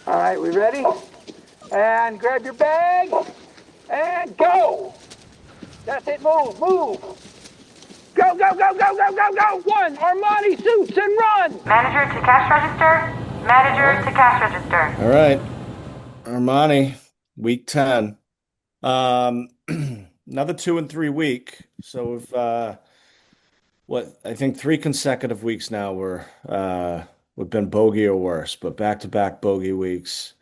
All right, we ready? And grab your bag and go. That's it. Move, move. Go, go, go, go, go, go, go. One, Armani suits and run. Manager to cash register. Manager to cash register. All right, Armani, week 10. Um, Another 2 and 3 week. So we've what I think 3 consecutive weeks now we've been bogey or worse, but back-to-back bogey weeks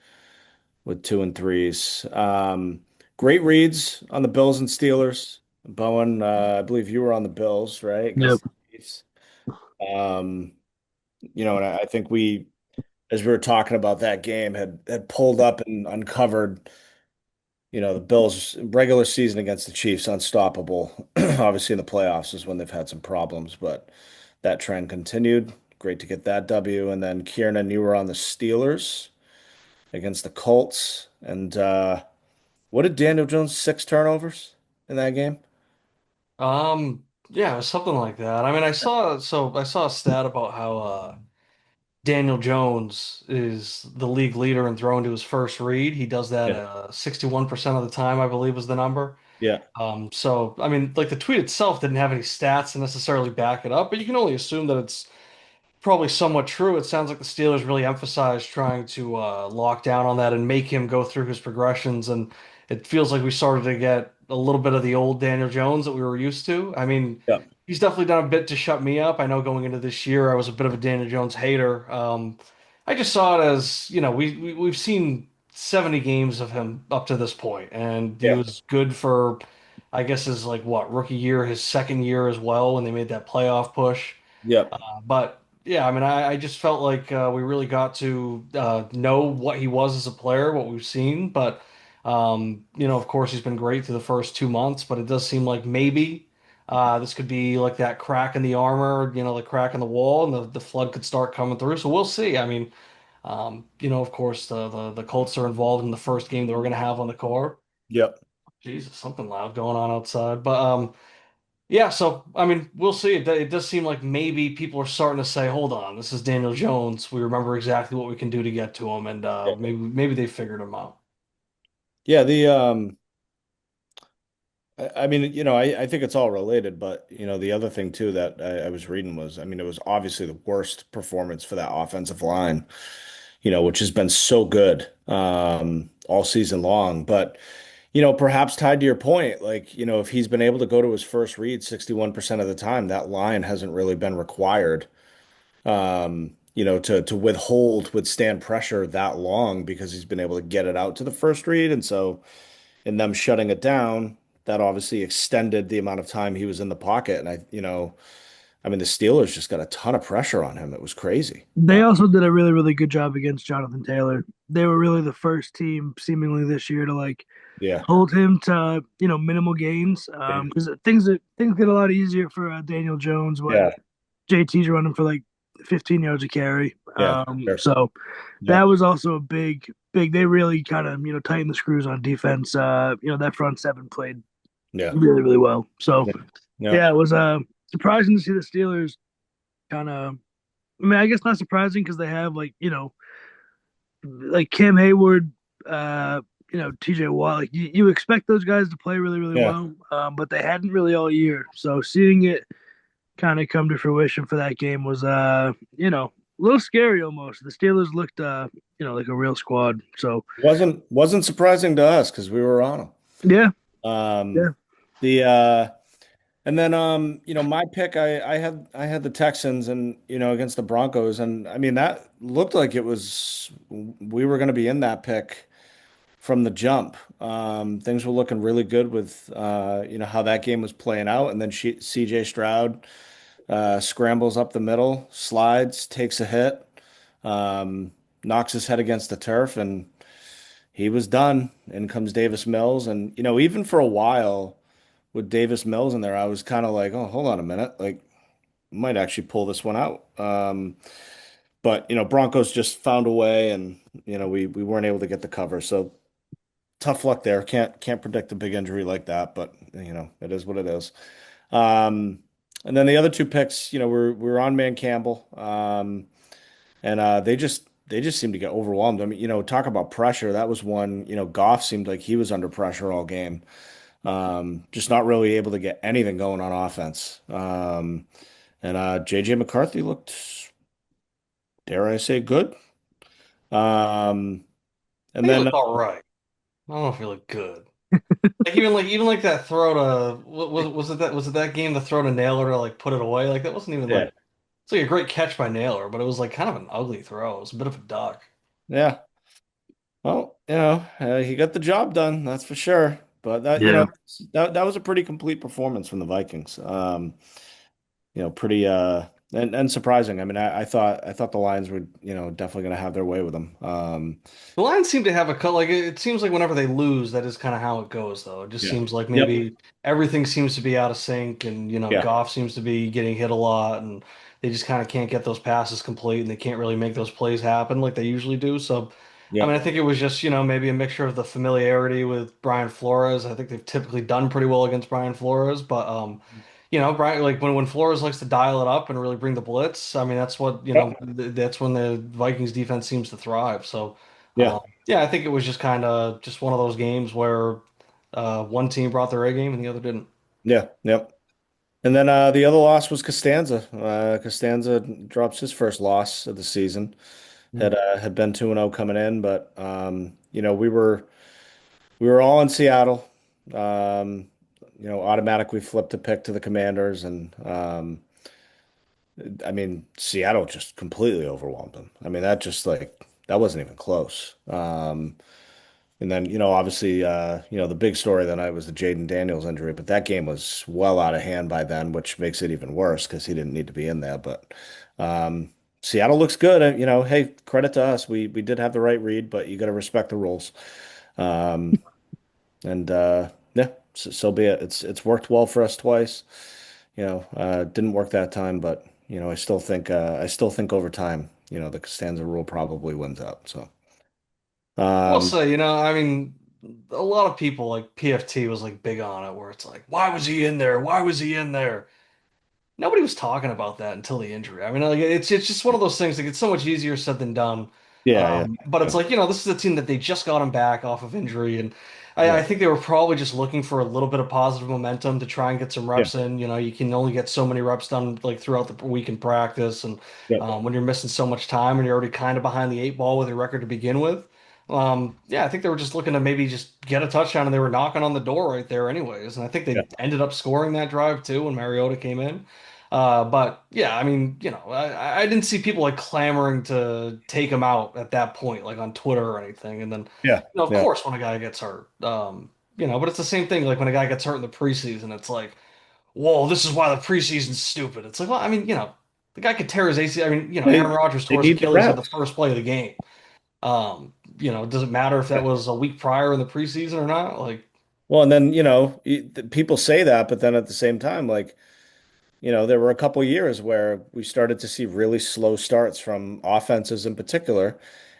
with 2 and 3s. Great reads on the Bills and Steelers. Bowen, I believe you were on the Bills, right? Yep. Against the Chiefs. Um, and I think as we were talking about that game, had pulled up and uncovered. The Bills' regular season against the Chiefs, unstoppable. Obviously, in the playoffs is when they've had some problems, but that trend continued. Great to get that W. And then Kieran, you were on the Steelers against the Colts. And what did Daniel Jones, 6 turnovers in that game? Yeah, it was something like that. I mean, I saw a stat about how Daniel Jones is the league leader in throwing to his first read. He does that Yeah. 61% of the time, I believe was the number. Yeah. So I mean, like the tweet itself didn't have any stats to necessarily back it up, but you can only assume that it's probably somewhat true. It sounds like the Steelers really emphasized trying to lock down on that and make him go through his progressions. And it feels like we started to get a little bit of the old Daniel Jones that we were used to. I mean, Yeah. he's definitely done a bit to shut me up. I know going into this year, I was a bit of a Daniel Jones hater. I just saw it as, we've seen 70 games of him up to this point, and he Yeah. was good for, I guess, his like what, rookie year, his second year as well when they made that playoff push. Yep. But yeah, I mean, I just felt like we really got to know what he was as a player, what we've seen. But of course, he's been great through the first 2 months. But it does seem like maybe this could be like that crack in the armor, the crack in the wall, and the flood could start coming through. So we'll see. I mean, of course, the Colts are involved in the first game that we're going to have on the court. Yep. Jesus, something loud going on outside. But yeah, so I mean, we'll see. It does seem like maybe people are starting to say, "Hold on, this is Daniel Jones. We remember exactly what we can do to get to him," and Yeah. maybe they figured him out. Yeah. I mean, I think it's all related, but the other thing too that I was reading was, I mean, it was obviously the worst performance for that offensive line, which has been so good all season long. But perhaps tied to your point, like, if he's been able to go to his first read 61% of the time, that line hasn't really been required, to withstand pressure that long because he's been able to get it out to the first read. And so, in them shutting it down, that obviously extended the amount of time he was in the pocket. And I mean, the Steelers just got a ton of pressure on him. It was crazy. Uh, They also did a really, really good job against Jonathan Taylor. They were really the first team, seemingly this year, to like Yeah. hold him to minimal gains. Yeah. Because things get a lot easier for Daniel Jones when Yeah. JT's running for like 15 yards a carry. Yeah. Sure. So Yeah. that was also a big. They really kind of tightened the screws on defense. That front seven played Yeah. really, really well. So Yeah. Yeah. yeah, it was surprising to see the Steelers kind of. I mean, I guess not surprising because they have like Cam Hayward, TJ Watt. Like you expect those guys to play really, really Yeah. well, but they hadn't really all year. So seeing it kind of come to fruition for that game was, a little scary almost. The Steelers looked, like a real squad. So Wasn't surprising to us because we were on yeah, them. yeah, The And then my pick, I had the Texans and against the Broncos, and I mean that looked like we were going to be in that pick from the jump. Things were looking really good with how that game was playing out, and then CJ Stroud scrambles up the middle, slides, takes a hit, um, knocks his head against the turf, and he was done. In comes Davis Mills, and even for a while with Davis Mills in there, I was kind of like, oh, hold on a minute, like might actually pull this one out. But Broncos just found a way, and we weren't able to get the cover. So tough luck there. Can't predict a big injury like that, but it is what it is. And then the other two picks, we're on Man Campbell, and they just they just seemed to get overwhelmed. I mean, talk about pressure. That was one, Goff seemed like he was under pressure all game. Just not really able to get anything going on offense. And JJ McCarthy looked, dare I say, good. Um, I and think he then looked all right. I don't know if he looked good. Even like that throw to was it that game the throw to Naylor to like put it away? Like that wasn't even yeah, like it's like a great catch by Naylor, but it was like kind of an ugly throw. It was a bit of a duck. yeah. Well, he got the job done, that's for sure. But Yeah. that was a pretty complete performance from the Vikings. Pretty and surprising. I mean, I thought the Lions were, definitely going to have their way with them. The Lions seem to have a cut. Like it seems like whenever they lose, that is kind of how it goes, though. It just Yeah. seems like Yep. maybe everything seems to be out of sync, and Yeah. Goff seems to be getting hit a lot, and they just kind of can't get those passes complete, and they can't really make those plays happen like they usually do. So, I mean, I Yep. think it was just maybe a mixture of the familiarity with Brian Flores. I think they've typically done pretty well against Brian Flores, but Brian, like when Flores likes to dial it up and really bring the blitz. I mean, that's what Yep. that's when the Vikings defense seems to thrive. So. Yeah. Yeah, I think it was just kind of just one of those games where one team brought their A game and the other didn't. Yeah. Yep. And then the other loss was Costanza. Costanza drops his first loss of the season. Had been 2-0 coming in, but we were all in Seattle. Um, automatically flipped a pick to the Commanders, and I mean, Seattle just completely overwhelmed them. I mean, that just like that wasn't even close. And then, obviously, the big story of the night was the Jaden Daniels injury, but that game was well out of hand by then, which makes it even worse because he didn't need to be in there. But Seattle looks good. And, hey, credit to us. We did have the right read, but you got to respect the rules. Um, and yeah, so be it. It's worked well for us twice. Didn't work that time, but I still think over time, the Costanza rule probably wins out. So I will um, say, I mean, a lot of people like PFT was like big on it, where it's like, why was he in there? Why was he in there? Nobody was talking about that until the injury. I mean, like it's just one of those things. Like it's so much easier said than done. yeah, yeah, But it's yeah, like this is a team that they just got him back off of injury, and I yeah, think they were probably just looking for a little bit of positive momentum to try and get some yeah, reps in. You can only get so many reps done like throughout the week in practice, and yeah, when you're missing so much time and you're already kind of behind the eight ball with your record to begin with. Yeah, I think they were just looking to maybe just get a touchdown, and they were knocking on the door right there, anyways. And I think yeah, they ended up scoring that drive too when Mariota came in. But yeah, I mean, I didn't see people like clamoring to take him out at that point, like on Twitter or anything. And then, yeah, of yeah, course, when a guy gets hurt, but it's the same thing. Like when a guy gets hurt in the preseason, it's like, whoa, this is why the preseason's stupid. It's like, well, I mean, the guy could tear his ACL. I mean, They Aaron Rodgers they tore his need the Achilles on the reps. first play of the game. Does it matter if that Yeah. was a week prior in the preseason or not? Like, Well, and then people say that, but then at the same time, like there were a couple years where we started to see really slow starts from offenses in particular,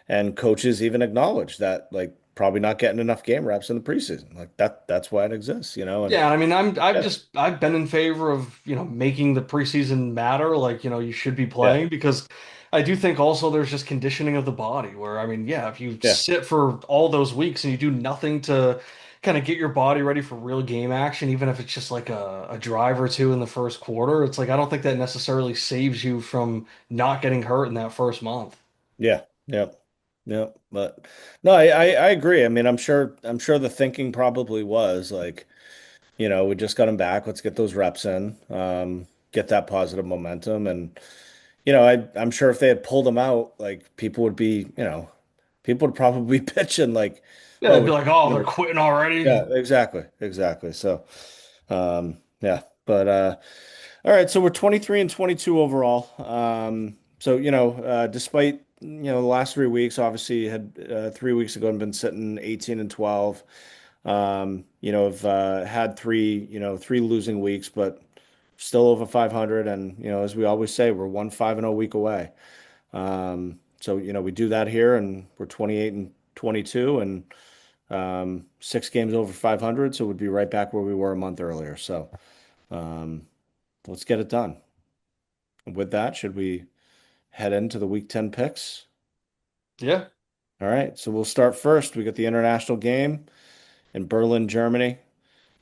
and coaches even acknowledged that, like probably not getting enough game reps in the preseason. Like that's why it exists, and yeah, I mean, yeah, I've been in favor of, making the preseason matter, like, you should be yeah, playing because I do think also there's just conditioning of the body where, I mean, yeah, if you yeah, sit for all those weeks and you do nothing to kind of get your body ready for real game action, even if it's just like a drive or two in the first quarter, it's like I don't think that necessarily saves you from not getting hurt in that first month. yeah, yeah, yeah. But no, I agree. I mean, I'm sure the thinking probably was like, we just got him back. Let's get those reps in, get that positive momentum. And, I'm sure if they had pulled him out, like people would probably be pitching like, Yeah, oh, they'd be like, oh, they're quitting already. yeah, exactly. Exactly. So, yeah, but, all right. So we're 23 and 22 overall. So, despite, the last 3 weeks, obviously you had 3 weeks ago and been sitting 18 and 12. Have had three losing weeks, but still over 500. And, as we always say, we're one 5-0 week away. So, we do that here and we're 28 and 22 and 6 games over 500. So we'd be right back where we were a month earlier. So, um, let's get it done. With that, should we head into the week 10 picks? Yeah. All right, so we'll start first. We got the international game in Berlin, Germany.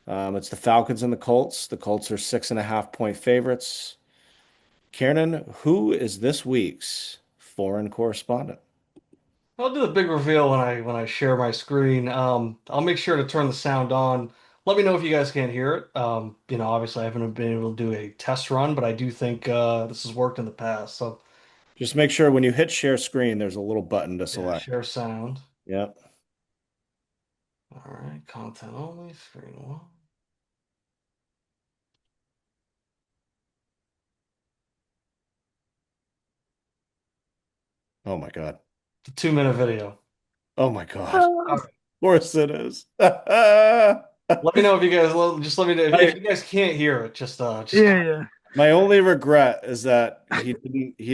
It's the Falcons and the Colts. The Colts are 6.5 point favorites. Kiernan, who is this week's foreign correspondent? I'll do the big reveal when I share my screen. I'll make sure to turn the sound on. Let me know if you guys can't hear it. Obviously I haven't been able to do a test run, but I do think this has worked in the past. So Just make sure when you hit share screen, there's a little button to yeah, select. share sound. Yep. All right, content only, screen one. Oh my God. The 2 minute video. Oh my God. All Of right. course it is. Let me know if you guys just let me know if you guys can't hear it. Just Yeah, comment. yeah. My only regret is that he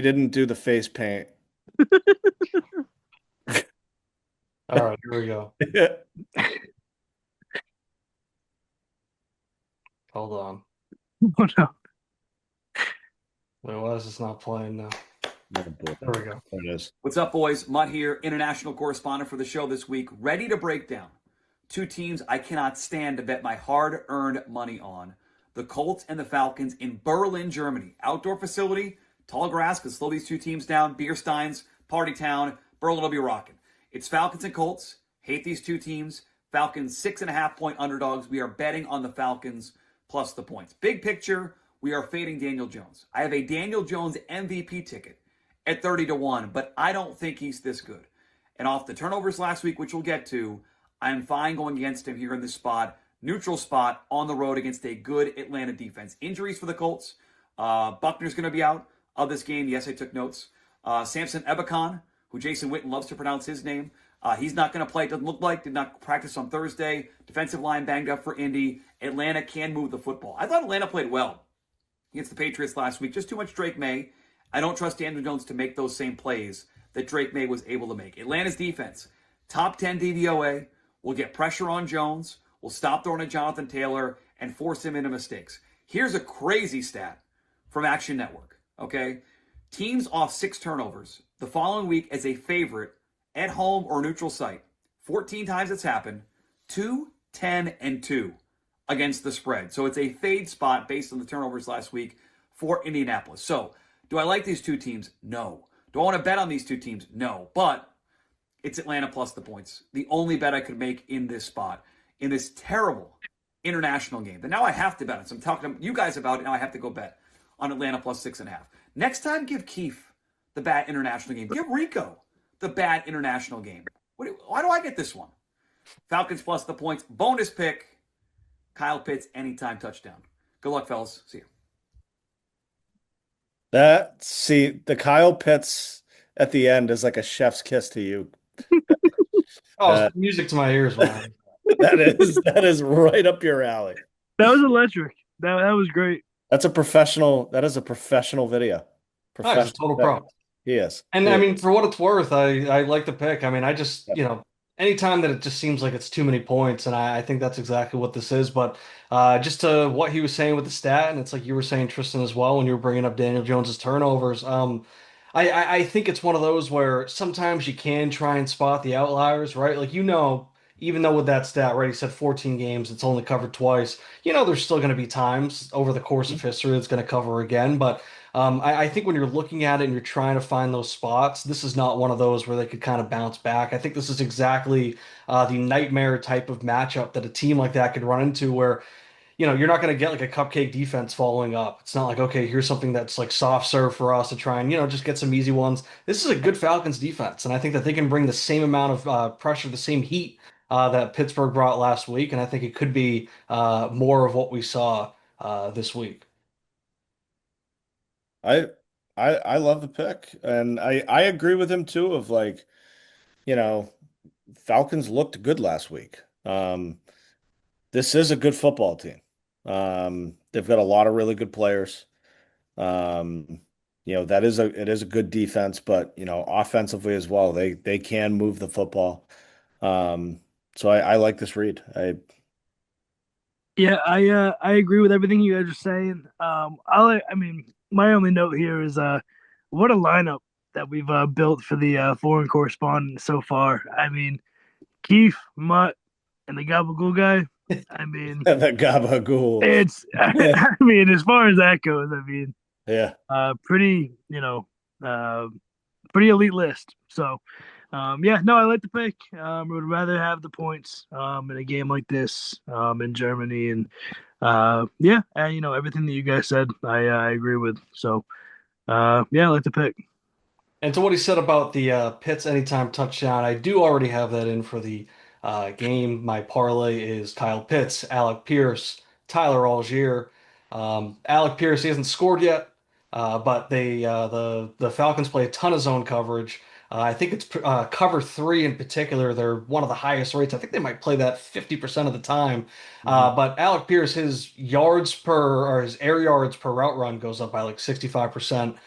didn't do the face paint. All right, here we go. Hold on. Oh no. Wait, why is this not playing now? Oh, boy. There we go. There it is. What's up, boys? Mutt here, international correspondent for the show this week, ready to break down two teams I cannot stand to bet my hard-earned money on. The Colts and the Falcons in Berlin, Germany. Outdoor facility, tall grass could slow these two teams down. Beer steins, party town. Berlin will be rocking. It's Falcons and Colts. Hate these two teams. Falcons 6.5 point underdogs. We are betting on the Falcons plus the points. Big picture, we are fading Daniel Jones. I have a Daniel Jones MVP ticket at 30-1, but I don't think he's this good. And off the turnovers last week, which we'll get to, I'm fine going against him here in this spot. Neutral spot on the road against a good Atlanta defense. Injuries for the Colts. Buckner's going to be out of this game. Yes, I took notes. Samson Ebukam, who Jason Witten loves to pronounce his name. He's not going to play. It doesn't look like. Did not practice on Thursday. Defensive line banged up for Indy. Atlanta can move the football. I thought Atlanta played well against the Patriots last week. Just too much Drake May. I don't trust Daniel Jones to make those same plays that Drake May was able to make. Atlanta's defense, top 10 DVOA, will get pressure on Jones, will stop throwing at Jonathan Taylor, and force him into mistakes. Here's a crazy stat from Action Network, okay? Teams off 6 turnovers the following week as a favorite at home or neutral site. 14 times it's happened. 2, 10, and 2 against the spread. So it's a fade spot based on the turnovers last week for Indianapolis. So do I like these two teams? No. Do I want to bet on these two teams? No. But it's Atlanta plus the points. The only bet I could make in this spot, in this terrible international game. But now I have to bet it. So I'm talking to you guys about it. Now I have to go bet on Atlanta plus 6.5. Next time, give Keefe the bad international game. Give Rico the bad international game. Why do I get this one? Falcons plus the points. Bonus pick. Kyle Pitts, anytime touchdown. Good luck, fellas. See you. The Kyle Pitts at the end is like a chef's kiss to you. Oh, it's music to my ears, man. That is right up your alley. That was electric. That was great. That is a professional video. Oh, he's a total pro. He is. And He I is. mean, for what it's worth, I like the pick. I mean, I just, Yeah. anytime that it just seems like it's too many points, and I think that's exactly what this is. But just to what he was saying with the stat, and it's like you were saying, Tristan, as well, when you were bringing up Daniel Jones's turnovers. I think it's one of those where sometimes you can try and spot the outliers, right? Like, even though with that stat, right, he said 14 games, it's only covered twice. There's still going to be times over the course of history it's going to cover again. But I think when you're looking at it and you're trying to find those spots, this is not one of those where they could kind of bounce back. I think this is exactly the nightmare type of matchup that a team like that could run into where you're not going to get like a cupcake defense following up. It's not like, okay, here's something that's like soft serve for us to try and, just get some easy ones. This is a good Falcons defense, and I think that they can bring the same amount of pressure, the same heat that Pittsburgh brought last week, and I think it could be more of what we saw this week. I I love the pick, and I agree with him too. Of like, you know, Falcons looked good last week. This is a good football team. They've got a lot of really good players. Um, it is a good defense, but offensively as well, they can move the football. So I like this read. Yeah, I agree with everything you guys are saying. I mean, my only note here is what a lineup that we've built for the foreign correspondent so far. I mean, Keith, Mutt, and the Gabagool guy. I mean, The gabagool. it's. I mean, as far as that goes, I mean, Yeah. pretty. Pretty elite list. So, yeah, no, I like the pick. Would rather have the points in a game like this in Germany, and yeah, and everything that you guys said, I agree with. So, yeah, I like the pick. And to what he said about the Pitts anytime touchdown, I do already have that in for the game. My parlay is Kyle Pitts, Alec Pierce, Tyler Algier. Alec Pierce, he hasn't scored yet, but the Falcons play a ton of zone coverage. I think it's cover three in particular. They're one of the highest rates. I think they might play that 50% of the time. But Alec Pierce, his yards per or his air yards per route run goes up by like 65%.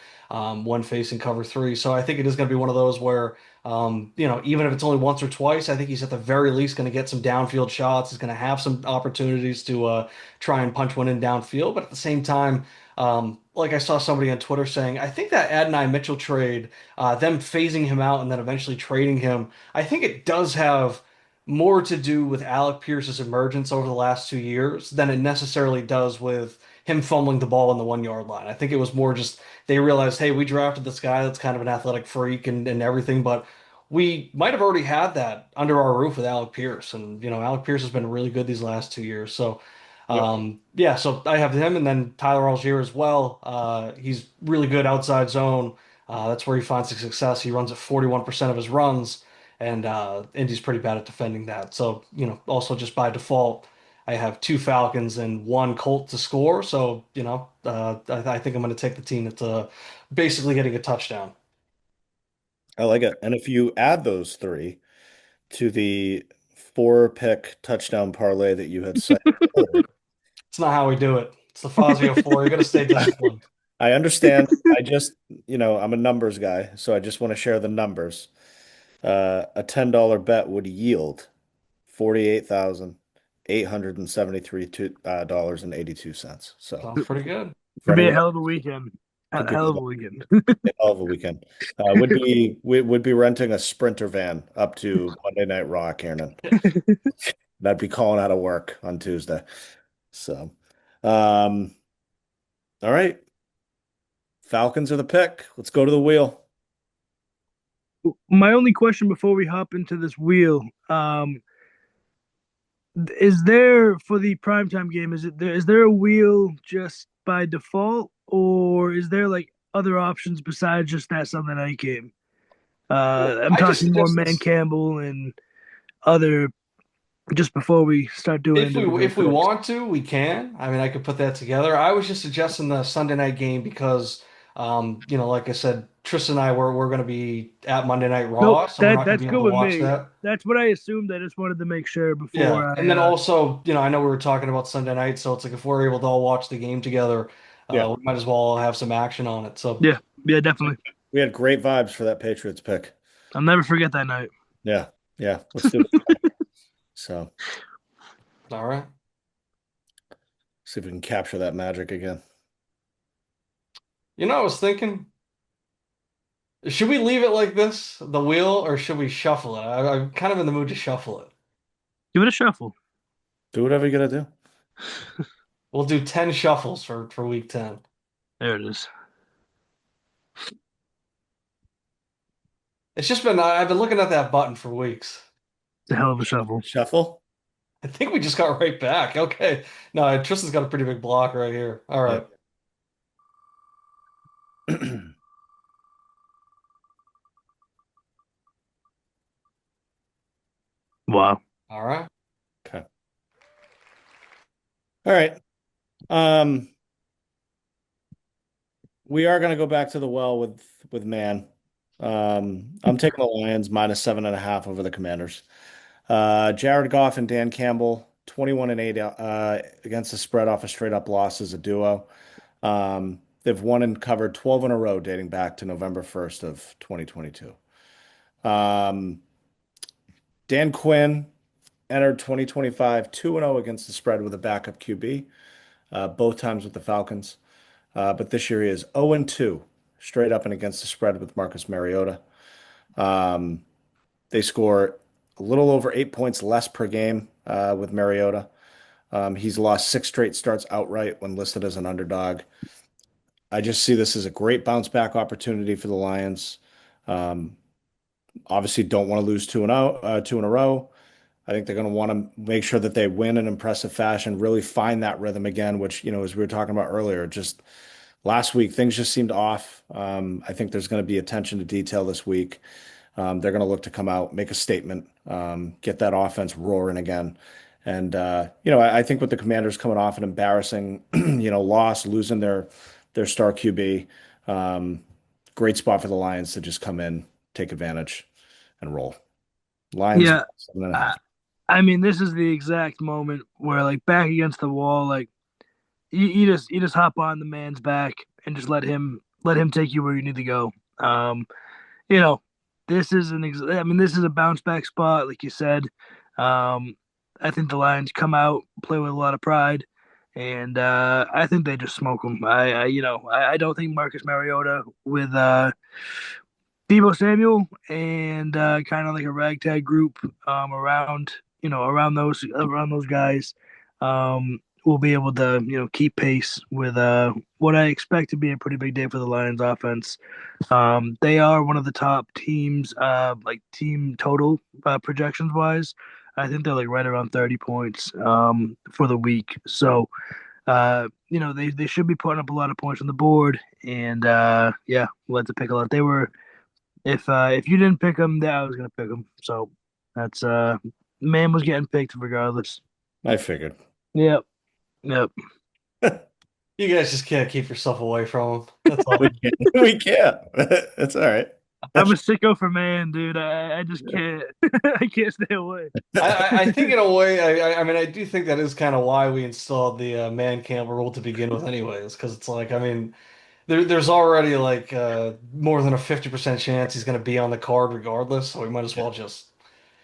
When facing cover three. So I think it is going to be one of those where, even if it's only once or twice, I think he's at the very least going to get some downfield shots. He's going to have some opportunities to try and punch one in downfield. But at the same time, like I saw somebody on Twitter saying, I think that Adonai Mitchell trade, them phasing him out and then eventually trading him, I think it does have more to do with Alec Pierce's emergence over the last 2 years than it necessarily does with him fumbling the ball on the 1 yard line. I think it was more just they realized, hey, we drafted this guy that's kind of an athletic freak and everything, but we might have already had that under our roof with Alec Pierce. And, Alec Pierce has been really good these last 2 years. So, Yep. yeah, so I have him and then Tyler Algier as well. He's really good outside zone. That's where he finds the success. He runs at 41% of his runs, and Indy's pretty bad at defending that. So, also just by default, I have two Falcons and one Colt to score. So, I think I'm going to take the team that's basically getting a touchdown. I like it. And if you add those three to the four pick touchdown parlay that you had set earlier, It's not how we do it. It's the Fazio floor. You got to stay disciplined. I understand. I'm a numbers guy, so I just want to share the numbers. A $10 bet would yield $48,873 dollars and 82 cents. So Sounds pretty good. for Could be a anyone, hell of a weekend. could A be hell of a weekend. a hell of a weekend. Would be renting a Sprinter van up to Monday Night Raw, Kiernan. That'd be calling out of work on Tuesday. So, all right. Falcons are the pick. Let's go to the wheel. My only question before we hop into this wheel, is there for the primetime game, is there a wheel just by default, or is there like other options besides just that Sunday night game? I'm I just talking more suggest Man Campbell and other just before we start doing individual if we picks. want to, we can. I mean, I could put that together. I was just suggesting the Sunday night game because, like I said, Tristan and I we're going to be at Monday Night Nope, Raw, so we're not going that's to be good able to with watch me. that. That's what I assumed. I just wanted to make sure Yeah, before and then I also, I know we were talking about Sunday night, so it's like if we're able to all watch the game together, Yeah. we might as well have some action on it. So, yeah, definitely. We had great vibes for that Patriots pick. I'll never forget that night. Yeah. Yeah. Let's do it. So, all right. see if we can capture that magic again. I was thinking, should we leave it like this, the wheel, or should we shuffle it? I'm kind of in the mood to shuffle it. Give it a shuffle. Do whatever you gotta do. We'll do 10 shuffles for week 10. There it is. It's just I've been looking at that button for weeks. It's a hell of a shuffle. Shuffle? I think we just got right back. Okay. No, Tristan's got a pretty big block right here. All right. Wow. All right. Okay. All right. We are gonna go back to the well with man. I'm taking the Lions -7.5 over the Commanders. Jared Goff and Dan Campbell, 21-8 against the spread off a straight up loss as a duo. They've won and covered 12 in a row dating back to November 1st of 2022. Dan Quinn entered 2025 2-0 against the spread with a backup QB, both times with the Falcons. But this year he is 0-2 straight up and against the spread with Marcus Mariota. Um, they score a little over 8 points less per game with Mariota. He's lost 6 straight starts outright when listed as an underdog. I just see this as a great bounce back opportunity for the Lions. Um, Obviously, don't want to lose two in a row. I think they're going to want to make sure that they win in impressive fashion, really find that rhythm again, which, as we were talking about earlier, just last week, things just seemed off. I think there's going to be attention to detail this week. They're going to look to come out, make a statement, get that offense roaring again. And, I think with the Commanders coming off an embarrassing, loss, losing their star QB, great spot for the Lions to just come in, take advantage, and roll. Lions, Yeah, 7.5. I mean, this is the exact moment where, like, back against the wall, like you just hop on the man's back and just let him take you where you need to go. Um, you know, I mean, this is a bounce back spot, like you said. Um, I think the Lions come out, play with a lot of pride, and I think they just smoke them. I don't think Marcus Mariota with Debo Samuel and kind of like a ragtag group around around those guys will be able to keep pace with what I expect to be a pretty big day for the Lions offense. They are one of the top teams, like team total projections wise. I think they're like right around 30 points for the week. So they should be putting up a lot of points on the board. And yeah, we'll have to pick a lot. They were if you didn't pick them, yeah, I was gonna pick them. So that's man was getting picked regardless. I figured. Yep, yep. You guys just can't keep yourself away from them. That's all. We can't. We can't. That's all right. I'm a sicko for man, dude. I just can't. I can't stay away. I think in a way, I mean, I do think that is kind of why we installed the man camp rule to begin with, anyways, because it's like, I mean, there's already like more than a 50% chance he's going to be on the card regardless, so we might as well just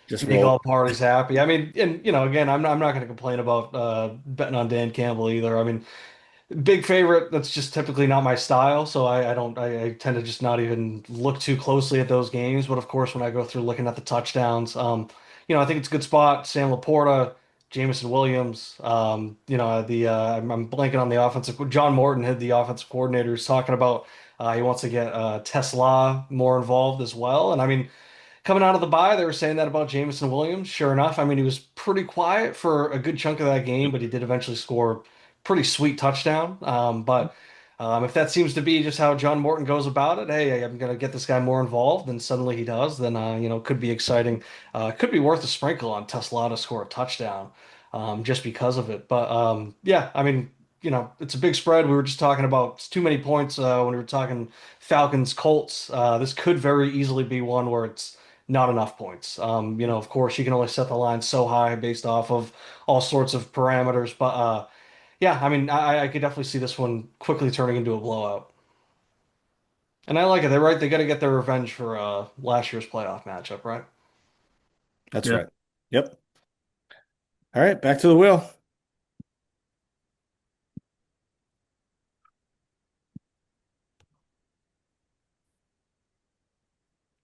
Just make all roll. parties happy. I mean, and again, I'm not going to complain about betting on Dan Campbell either. I mean, big favorite, that's just typically not my style, so I tend to just not even look too closely at those games. But of course, when I go through looking at the touchdowns, I think it's a good spot. Sam Laporta, Jamison Williams, I'm blanking on the offensive. John Morton, had the offensive coordinator, is talking about he wants to get Tesla more involved as well. And I mean, coming out of the bye, they were saying that about Jamison Williams. Sure enough, I mean, he was pretty quiet for a good chunk of that game, but he did eventually score pretty sweet touchdown. But if that seems to be just how John Morton goes about it, hey, I'm going to get this guy more involved, and suddenly he does, then, could be exciting. Could be worth a sprinkle on Tesla to score a touchdown just because of it. But yeah, I mean, it's a big spread. We were just talking about it's too many points when we were talking Falcons Colts. This could very easily be one where it's not enough points. Of course, you can only set the line so high based off of all sorts of parameters. But yeah, I mean, I could definitely see this one quickly turning into a blowout. And I like it. They're right. They got to get their revenge for last year's playoff matchup, right? That's Yeah. right. Yep. All right, back to the wheel.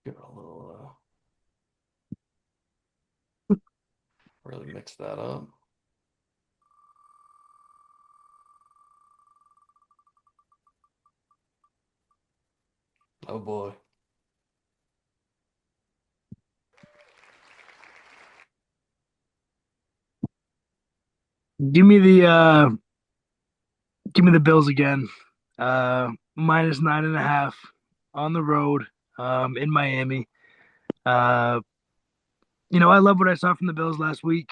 Give it a little, really mix that up. Oh boy. Give me the Bills again. Minus 9.5 on the road, in Miami. Uh, I love what I saw from the Bills last week.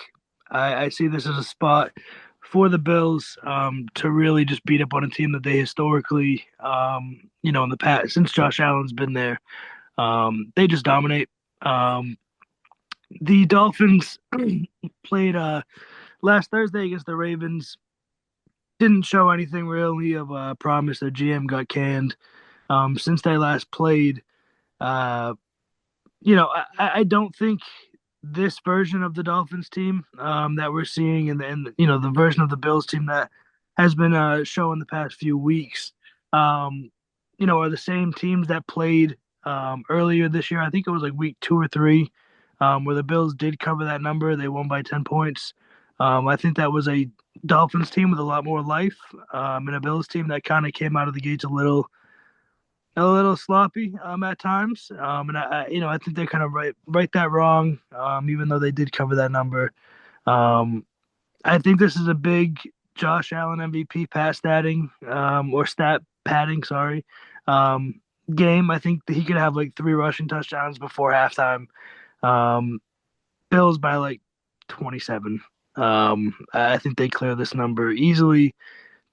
I see this as a spot for the Bills to really just beat up on a team that they historically, in the past, since Josh Allen's been there, they just dominate. Um, the Dolphins played last Thursday against the Ravens. Didn't show anything really of promise. Their GM got canned since they last played. Uh, I don't think this version of the Dolphins team that we're seeing, and the version of the Bills team that has been shown the past few weeks. Um, are the same teams that played earlier this year. I think it was like week 2 or 3, where the Bills did cover that number. They won by 10 points. I think that was a Dolphins team with a lot more life, and a Bills team that kind of came out of the gates a little sloppy at times. And I think they kind of right that wrong, even though they did cover that number. Um, I think this is a big Josh Allen MVP pass statting, or stat padding, sorry, um, game. I think that he could have like 3 rushing touchdowns before halftime. Um, Bills by like 27. I think they clear this number easily.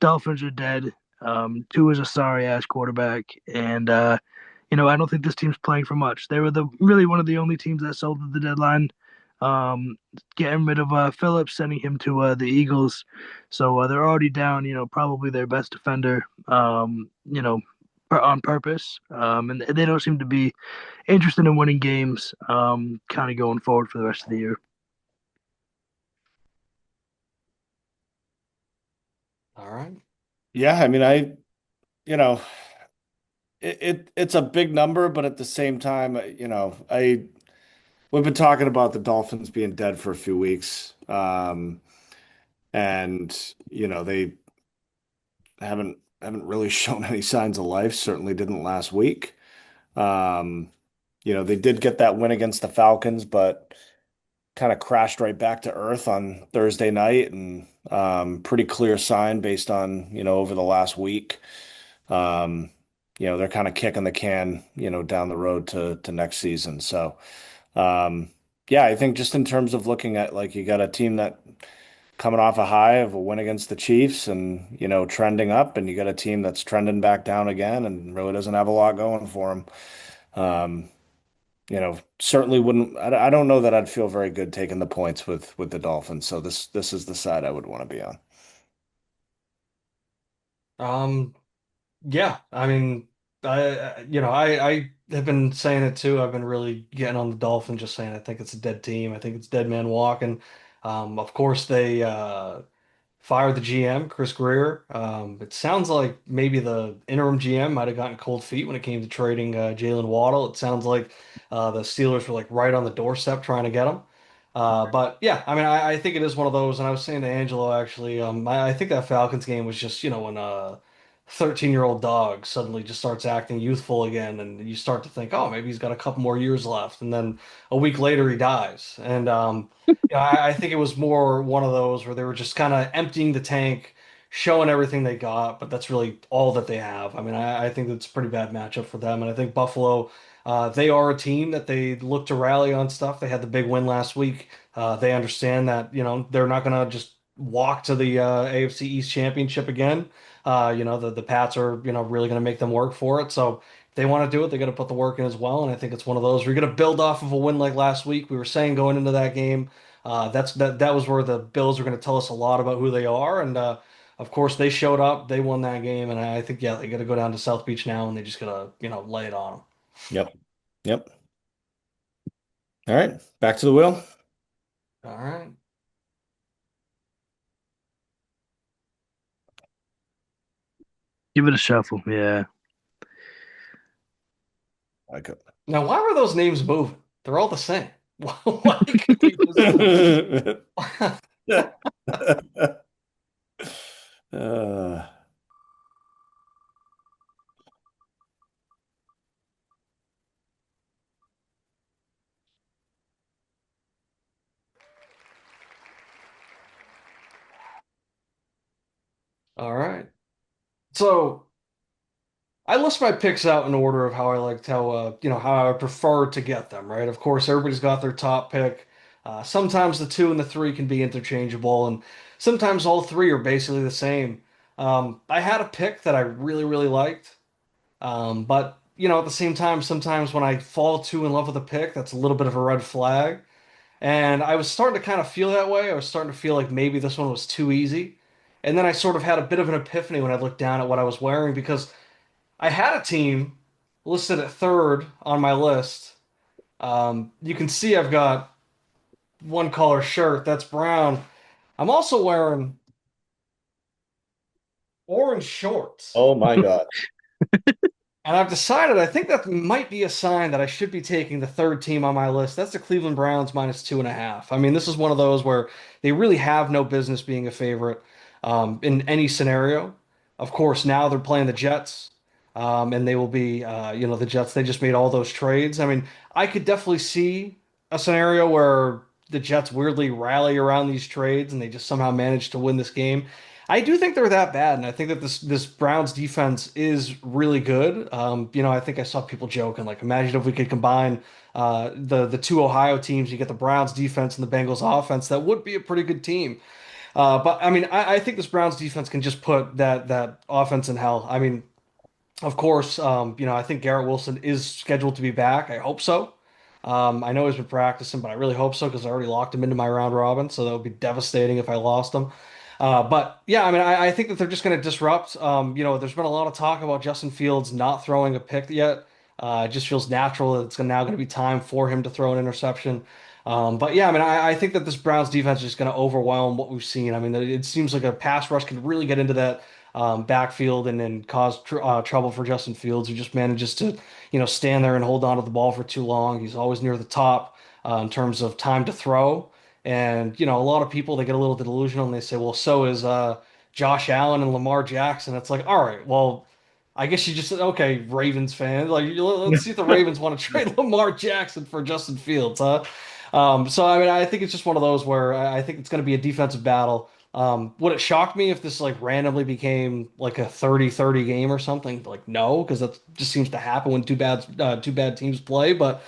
Dolphins are dead. Tua is a sorry ass quarterback, and I don't think this team's playing for much. They were really one of the only teams that sold at the deadline, um, getting rid of Phillips, sending him to the Eagles. So they're already down, probably their best defender, on purpose. And they don't seem to be interested in winning games, kind of going forward for the rest of the year. All right. Yeah, I mean, you know, it's a big number, but at the same time, we've been talking about the Dolphins being dead for a few weeks. And they haven't really shown any signs of life, certainly didn't last week. Um, they did get that win against the Falcons, but kind of crashed right back to earth on Thursday night, and pretty clear sign based on, over the last week. Um, they're kind of kicking the can, down the road to next season. So, yeah, I think just in terms of looking at, like, you got a team that coming off a high of a win against the Chiefs and, trending up, and you got a team that's trending back down again and really doesn't have a lot going for them. Um, certainly wouldn't. I don't know that I'd feel very good taking the points with the Dolphins. So this is the side I would want to be on. Um, yeah, I mean, I have been saying it too. I've been really getting on the Dolphins, just saying I think it's a dead team. I think it's dead man walking. Of course, they fired the GM, Chris Greer. It sounds like maybe the interim GM might have gotten cold feet when it came to trading Jalen Waddle. It sounds like the Steelers were like right on the doorstep trying to get him. But yeah, I mean, I think it is one of those. And I was saying to Angelo actually, I think that Falcons game was just, when a 13-year-old dog suddenly just starts acting youthful again, and you start to think, oh, maybe he's got a couple more years left, and then a week later he dies. And yeah, I think it was more one of those where they were just kind of emptying the tank, showing everything they got, but that's really all that they have. I mean, I think that's a pretty bad matchup for them. And I think Buffalo, they are a team that they look to rally on stuff. They had the big win last week. They understand that, they're not going to just walk to the AFC East Championship again. The Pats are, really going to make them work for it. So if they want to do it, they got to put the work in as well. And I think it's one of those we're going to build off of a win like last week. We were saying going into that game. That was where the Bills were going to tell us a lot about who they are, and of course they showed up, they won that game, and I think, yeah, they got to go down to South Beach now, and they just gotta lay it on them. Yep. Yep. All right. Back to the wheel. All right. Give it a shuffle. Yeah. I could. Now, why were those names moving? They're all the same. Why could they just? Uh, All right. So I list my picks out in order of how I liked how I prefer to get them, right? Of course, everybody's got their top pick. Sometimes the two and the three can be interchangeable, and sometimes all three are basically the same. I had a pick that I really, really liked, but at the same time, sometimes when I fall too in love with a pick, that's a little bit of a red flag. And I was starting to kind of feel that way. I was starting to feel like maybe this one was too easy. And then I sort of had a bit of an epiphany when I looked down at what I was wearing because I had a team listed at third on my list. You can see I've got one color shirt, that's brown. I'm also wearing orange shorts. oh my God. And I've decided I think that might be a sign that I should be taking the third team on my list. That's the Cleveland Browns -2.5. I mean, this is one of those where they really have no business being a favorite in any scenario. Of course, now they're playing the Jets, and they will be, the Jets. They just made all those trades. I mean, I could definitely see a scenario where the Jets weirdly rally around these trades and they just somehow manage to win this game. I do think they're that bad, and I think that this Browns defense is really good. I think I saw people joking, like, imagine if we could combine the two Ohio teams, you get the Browns defense and the Bengals offense. That would be a pretty good team. But I mean, I think this Browns defense can just put that offense in hell. I mean, of course, I think Garrett Wilson is scheduled to be back. I hope so. I know he's been practicing, but I really hope so because I already locked him into my round robin, so that would be devastating if I lost him. But yeah, I mean, I think that they're just going to disrupt. There's been a lot of talk about Justin Fields not throwing a pick yet. It just feels natural that now going to be time for him to throw an interception. But yeah, I mean, I think that this Browns defense is just going to overwhelm what we've seen. I mean, it seems like a pass rush can really get into that backfield and then cause trouble for Justin Fields, who just manages to, stand there and hold on to the ball for too long. He's always near the top in terms of time to throw. And, a lot of people, they get a little delusional and they say, well, so is Josh Allen and Lamar Jackson. It's like, all right, well, I guess you just said, okay, Ravens fan, like, let's see if the Ravens want to trade Lamar Jackson for Justin Fields, huh? So, I mean, I think it's just one of those where I think it's going to be a defensive battle. Would it shock me if this like randomly became like a 30-30 game or something? Like no, because that just seems to happen when two bad teams play. But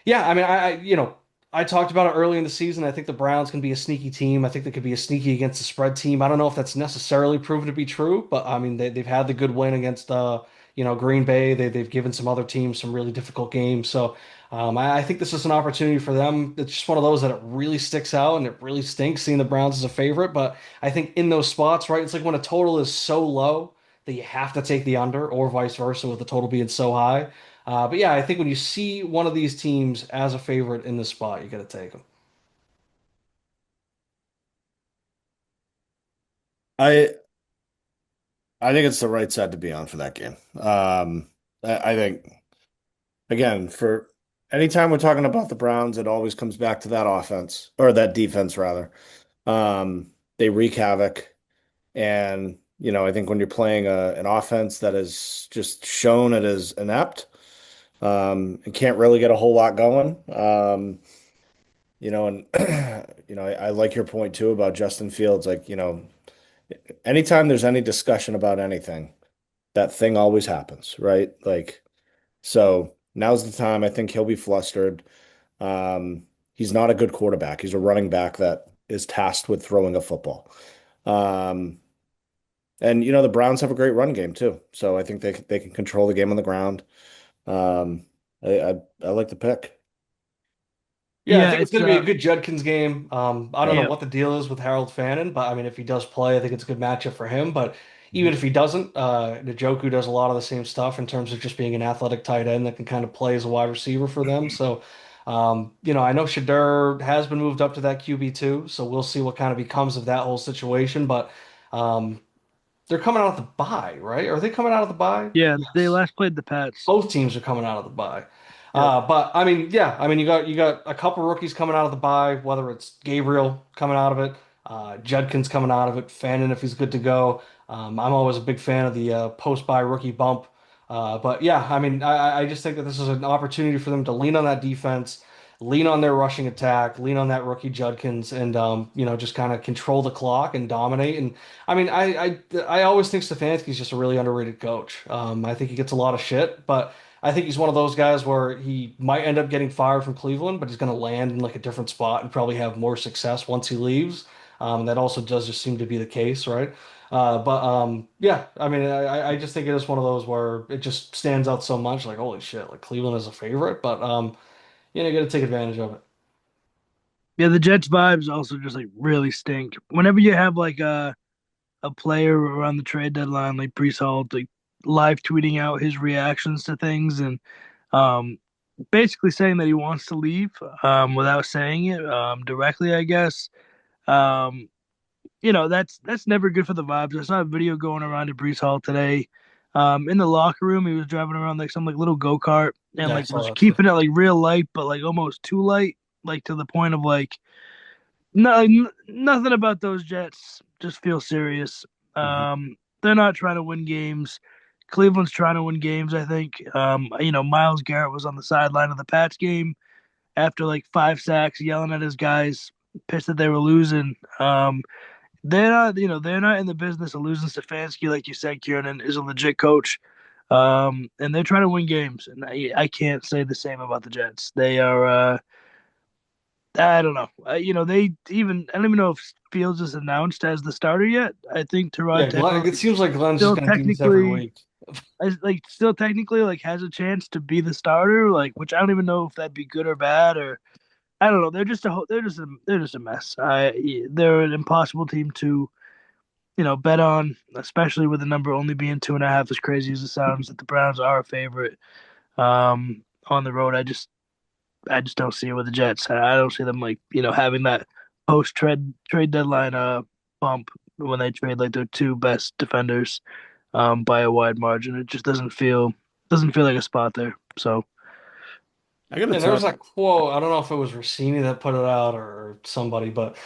yeah, I mean, I talked about it early in the season. I think the Browns can be a sneaky team. I think they could be a sneaky against the spread team. I don't know if that's necessarily proven to be true, but I mean, they've had the good win against, Green Bay. They've given some other teams some really difficult games. So I think this is an opportunity for them. It's just one of those that it really sticks out and it really stinks seeing the Browns as a favorite. But I think in those spots, right, it's like when a total is so low that you have to take the under, or vice versa, with the total being so high. But yeah, I think when you see one of these teams as a favorite in this spot, you got to take them. I I think it's the right side to be on for that game. I think again for anytime we're talking about the Browns, it always comes back to that offense or that defense rather. They wreak havoc, and I think when you're playing an offense that is just shown it is inept, and can't really get a whole lot going. And I like your point too about Justin Fields. Like, anytime there's any discussion about anything, that thing always happens, right? Like, so now's the time. I think he'll be flustered. He's not a good quarterback. He's a running back that is tasked with throwing a football. Um, and the Browns have a great run game too. So I think they can control the game on the ground. Um, I like the pick. Yeah, I Yeah, think it's it's going to be a good Judkins game. I don't know yeah, what the deal is with Harold Fannin, but I mean, if he does play, I think it's a good matchup for him. But even Mhm. if he doesn't, Njoku does a lot of the same stuff in terms of just being an athletic tight end that can kind of play as a wide receiver for them. So, I know Shadur has been moved up to that QB2, so we'll see what kind of becomes of that whole situation. But um, they're coming out of the bye, right? Are they coming out of the bye? yeah. They Yes. last played the Pats. Both teams are coming out of the bye. Yep. But I mean, yeah, I mean you got a couple rookies coming out of the bye, whether it's Gabriel coming out of it, Judkins coming out of it, Fannin if he's good to go. I'm always a big fan of the post-bye rookie bump. But yeah, I mean, I just think that this is an opportunity for them to lean on that defense, lean on their rushing attack, lean on that rookie Judkins, and just kind of control the clock and dominate. And I mean, I always think Stefanski's just a really underrated coach. I think he gets a lot of shit, but I think he's one of those guys where he might end up getting fired from Cleveland, but he's going to land in like a different spot and probably have more success once he leaves. That also does just seem to be the case, right? But yeah, I mean, I just think it is one of those where it just stands out so much, like holy shit, like Cleveland is a favorite, but you got to take advantage of it. Yeah, the Jets vibes also just like really stink. Whenever you have like a player around the trade deadline, like Brees Hall, like live tweeting out his reactions to things and um basically saying that he wants to leave without saying it directly, I guess. Um, that's never good for the vibes. I saw a video going around at Brees Hall today, In the locker room, he was driving around like some like little go kart and Yeah, I like saw was that too. keeping it like real light, but like almost too light, like to the point of like no, nothing about those Jets just feel serious. Mhm. They're not trying to win games. Cleveland's trying to win games, I think. Miles Garrett was on the sideline of the Pats game after like 5 sacks, yelling at his guys, pissed that they were losing. They're not in the business of losing. Stefanski, like you said, Kieran is a legit coach. And they're trying to win games, and I can't say the same about the Jets. They are I don't know. I don't even know if Fields is announced as the starter yet. I think Yeah, Terod Glenn, Taylor it seems like Glenn's just still going to do this every technically week. still technically like has a chance to be the starter, like which I don't even know if that'd be good or bad or I don't know. They're just a mess. They're an impossible team to bet on, especially with the number only being 2.5. As crazy as it sounds, that the Browns are a favorite on the road. I just don't see it with the Jets. I don't see them like having that post trade deadline bump when they trade like their two best defenders by a wide margin. It just doesn't feel like a spot there. So I gotta And there tell was that quote, I don't know if it was Rossini that put it out or somebody, but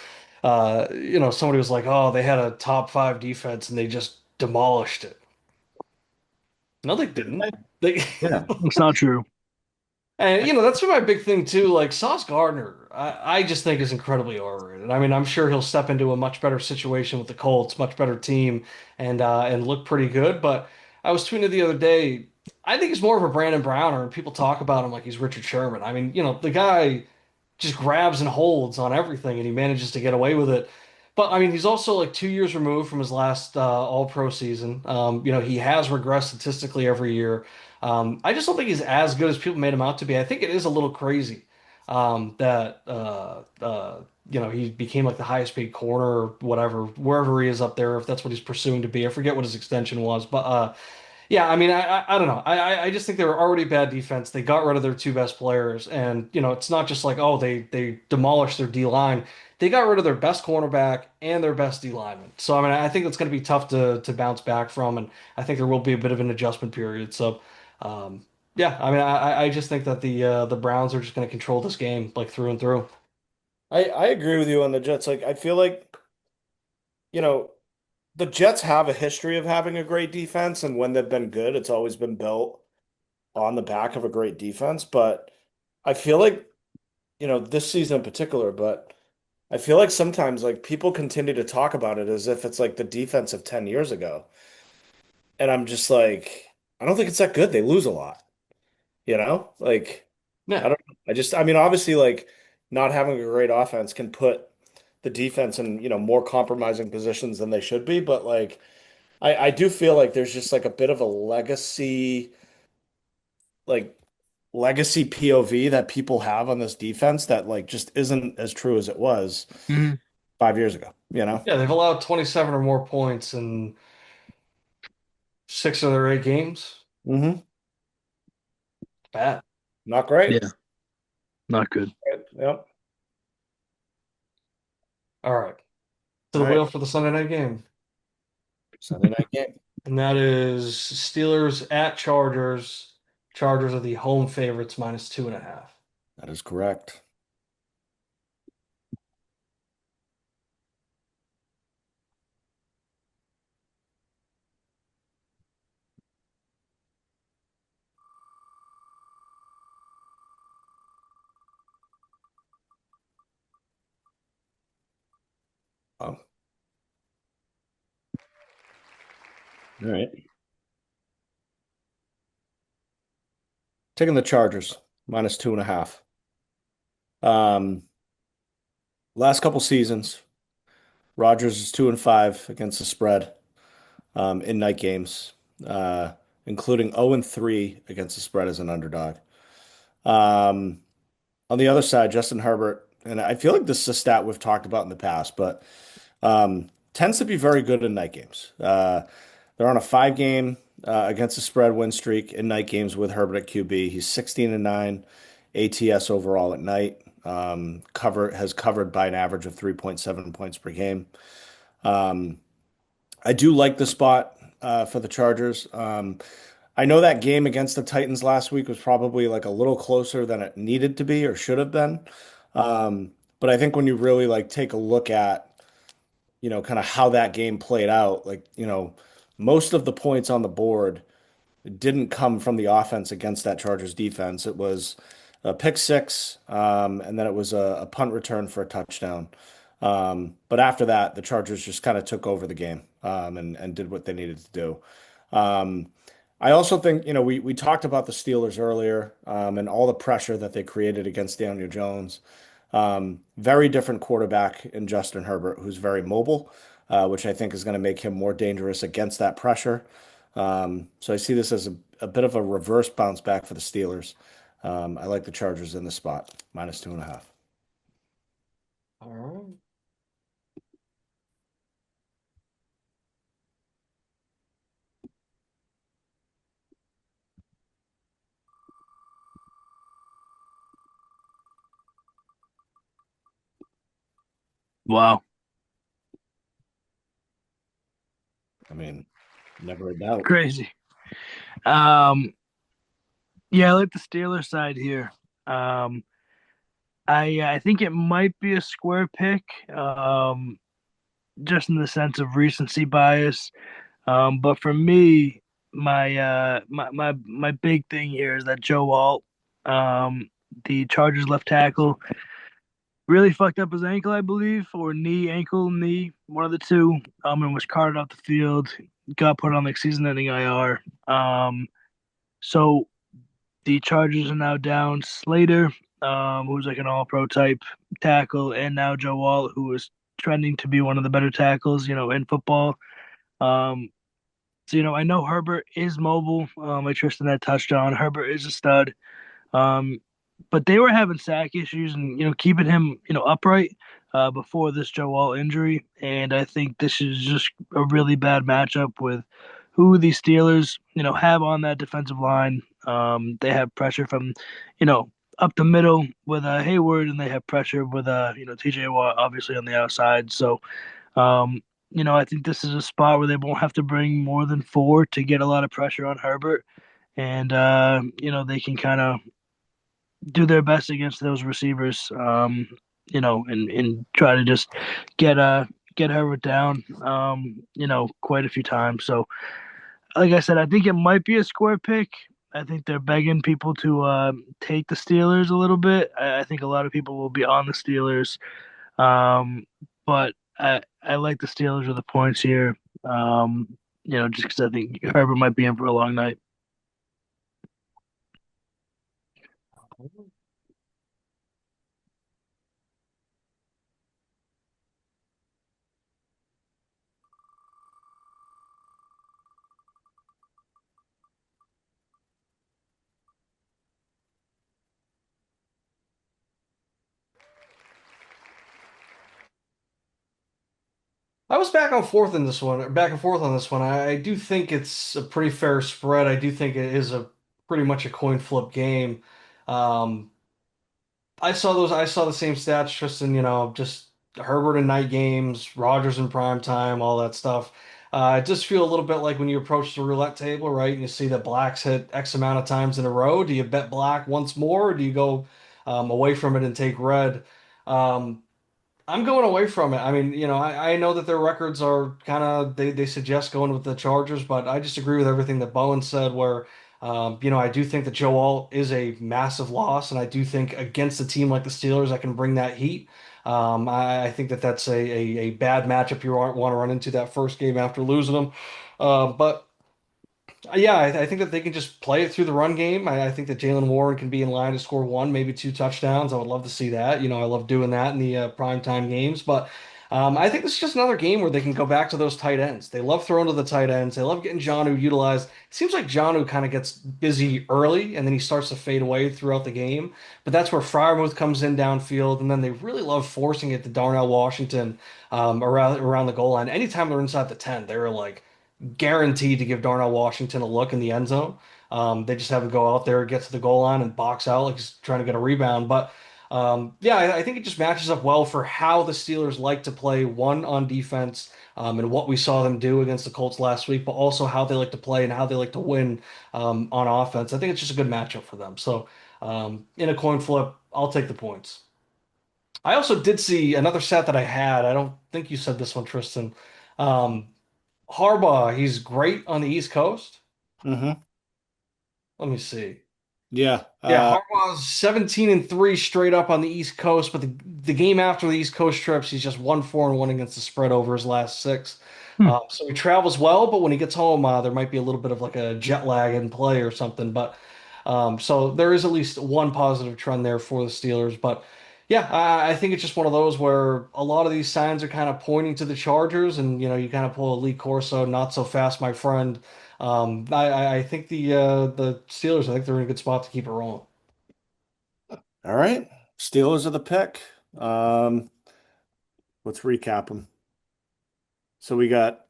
somebody was like, "Oh, they had a top five defense and they just demolished it." No, they didn't. you. They Yeah. it's not true. And that's been my big thing too. Like Sauce Gardner, I just think is incredibly overrated. I mean, I'm sure he'll step into a much better situation with the Colts, much better team, and look pretty good. But I was tweeting the other day, I think he's more of a Brandon Browner, and people talk about him like he's Richard Sherman. I mean, the guy just grabs and holds on everything, and he manages to get away with it. But I mean, he's also like 2 years removed from his last All-Pro season. He has regressed statistically every year. I just don't think he's as good as people made him out to be. I think it is a little crazy that he became like the highest paid corner or whatever, wherever he is up there, if that's what he's pursuing to be. I forget what his extension was, but yeah, I mean, I don't know. I just think they were already bad defense. They got rid of their two best players, and it's not just like they demolished their D line. They got rid of their best cornerback and their best D lineman. So I mean, I think it's going to be tough to bounce back from, and I think there will be a bit of an adjustment period. So um, yeah, I mean, I just think that the Browns are just going to control this game like through and through. I agree with you on the Jets. Like I feel like, you know, the Jets have a history of having a great defense, and when they've been good, it's always been built on the back of a great defense. But I feel like, this season in particular, but I feel like sometimes like people continue to talk about it as if it's like the defense of 10 years ago. And I'm just like, I don't think it's that good. They lose a lot, you know? Like, I Yeah, don't I mean, obviously like not having a great offense can put the defense in, more compromising positions than they should be, but like I do feel like there's just like a bit of a like legacy POV that people have on this defense that like just isn't as true as it was Mhm. 5 years ago, you know? yeah, they've allowed 27 or more points in six of their eight games. Hmm. Bad. Not great. Yeah, not good. Yep. All right, to All the right. wheel for the Sunday night game. Sunday night game. And that is Steelers at Chargers. Chargers are the home favorites minus 2.5. That is correct. Oh, all right. Taking the Chargers minus 2.5. Um, last couple seasons, Rodgers is 2-5 against the spread in night games, uh, including 0-3 against the spread as an underdog. Um, on the other side, Justin Herbert, and I feel like this is a stat we've talked about in the past, but tends to be very good in night games. They're on a 5 game against the spread win streak in night games with Herbert at QB. He's 16-9 ATS overall at night. Has covered by an average of 3.7 points per game. I do like the spot for the Chargers. I know that game against the Titans last week was probably like a little closer than it needed to be or should have been. But I think when you really like take a look at, kind of how that game played out, like, most of the points on the board didn't come from the offense against that Chargers defense. It was a pick six, and then it was a punt return for a touchdown. But after that, the Chargers just kind of took over the game, and did what they needed to do. Um, I also think, we talked about the Steelers earlier, and all the pressure that they created against Daniel Jones. Very different quarterback in Justin Herbert, who's very mobile, which I think is going to make him more dangerous against that pressure. So I see this as a bit of a reverse bounce back for the Steelers. I like the Chargers in the spot, -2.5. All right. Wow, I mean, never a doubt. crazy. Um, yeah, I like the Steelers side here. Um, I think it might be a square pick, just in the sense of recency bias. But for me, my big thing here is that Joe Alt, the Chargers left tackle, really fucked up his ankle, I believe, or knee, one of the two. And was carted off the field, got put on like season-ending IR. So the Chargers are now down Slater, who's like an all-pro type tackle, and now Joe Alt, who is trending to be one of the better tackles, in football. Um, so I know Herbert is mobile. Like Tristan had touched on, Herbert is a stud. Um, but they were having sack issues and keeping him upright before this Joe Wall injury, and I think this is just a really bad matchup with who the Steelers have on that defensive line. They have pressure from up the middle with Hayward, and they have pressure with TJ Watt obviously on the outside. So I think this is a spot where they won't have to bring more than four to get a lot of pressure on Herbert, and they can kind of do their best against those receivers, and try to just get get Herbert down, quite a few times. So, like I said, I think it might be a square pick. I think they're begging people to take the Steelers a little bit. I think a lot of people will be on the Steelers, but I like the Steelers with the points here. Just because I think Herbert might be in for a long night. I was back and forth in this one, or back and forth on this one. I do think it's a pretty fair spread. I do think it is a pretty much a coin flip game. Um, I saw the same stats, Tristan, just Herbert in night games, Rodgers in prime time, all that stuff. I just feel a little bit like when you approach the roulette table, right? And you see that blacks hit X amount of times in a row. Do you bet black once more, or do you go away from it and take red? Um, I'm going away from it. I mean, I know that their records are kind of they suggest going with the Chargers, but I just agree with everything that Bowen said. Where, I do think that Joe Alt is a massive loss, and I do think against a team like the Steelers, I can bring that heat. I think that that's a bad matchup you want to run into that first game after losing them. But yeah, I think that they can just play it through the run game. I think that Jalen Warren can be in line to score one, maybe two touchdowns. I would love to see that. I love doing that in the primetime games. But I think this is just another game where they can go back to those tight ends. They love throwing to the tight ends. They love getting Jonnu utilized. It seems like Jonnu kind of gets busy early and then he starts to fade away throughout the game. But that's where Freiermuth comes in downfield. And then they really love forcing it to Darnell Washington around the goal line. Anytime they're inside the 10, they're like, guaranteed to give Darnell Washington a look in the end zone. They just have him go out there, get to the goal line, and box out like he's trying to get a rebound. But Yeah, I think it just matches up well for how the Steelers like to play, one on defense, and what we saw them do against the Colts last week, but also how they like to play and how they like to win on offense. I think it's just a good matchup for them. So, in a coin flip, I'll take the points. I also did see another set that I had. I don't think you said this one, Tristan. Um, Harbaugh, he's great on the East Coast. Mm-hmm. Let me see. Yeah. Yeah, Harbaugh's 17-3 straight up on the East Coast, but the game after the East Coast trips, he's just 1-4-1 against the spread over his last six. Hmm. So he travels well, but when he gets home, there might be a little bit of like a jet lag in play or something. But so there is at least one positive trend there for the Steelers. But yeah, I think it's just one of those where a lot of these signs are kind of pointing to the Chargers, and you kind of pull a Lee Corso, not so fast, my friend. I think the Steelers, I think they're in a good spot to keep it rolling. All right. Steelers are the pick. Um, let's recap them. So we got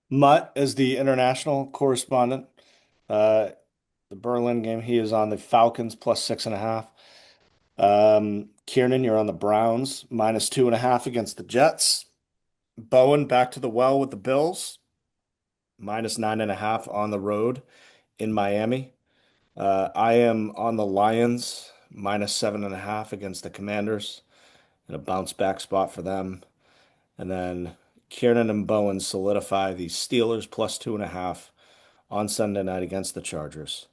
Mutt as the international correspondent. Uh, the Berlin game, he is on the Falcons plus 6.5. Kiernan, you're on the Browns minus 2.5 against the Jets. Bowen back to the well with the Bills minus 9.5 on the road in Miami. I am on the Lions minus 7.5 against the Commanders in a bounce back spot for them. And then Kiernan and Bowen solidify the Steelers plus 2.5 on Sunday night against the Chargers.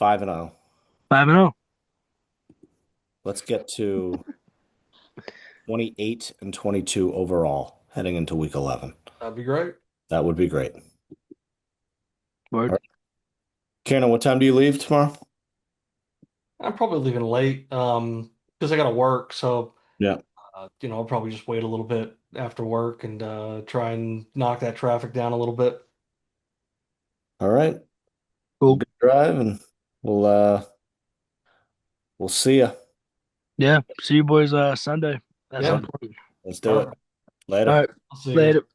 5-0. 5-0. Let's get to 28 and 22 overall heading into week 11. That'd be great. That would be great. All Word. right. Kiernan, what time do you leave tomorrow? I'm probably leaving late because I got to work. So, Yeah. I'll probably just wait a little bit after work and try and knock that traffic down a little bit. All right. Cool. Good drive, and we'll see you. Yeah. See you boys Sunday at Yeah. some point. Let's do it. Perfect. Later. All right. I'll see you guys. Later.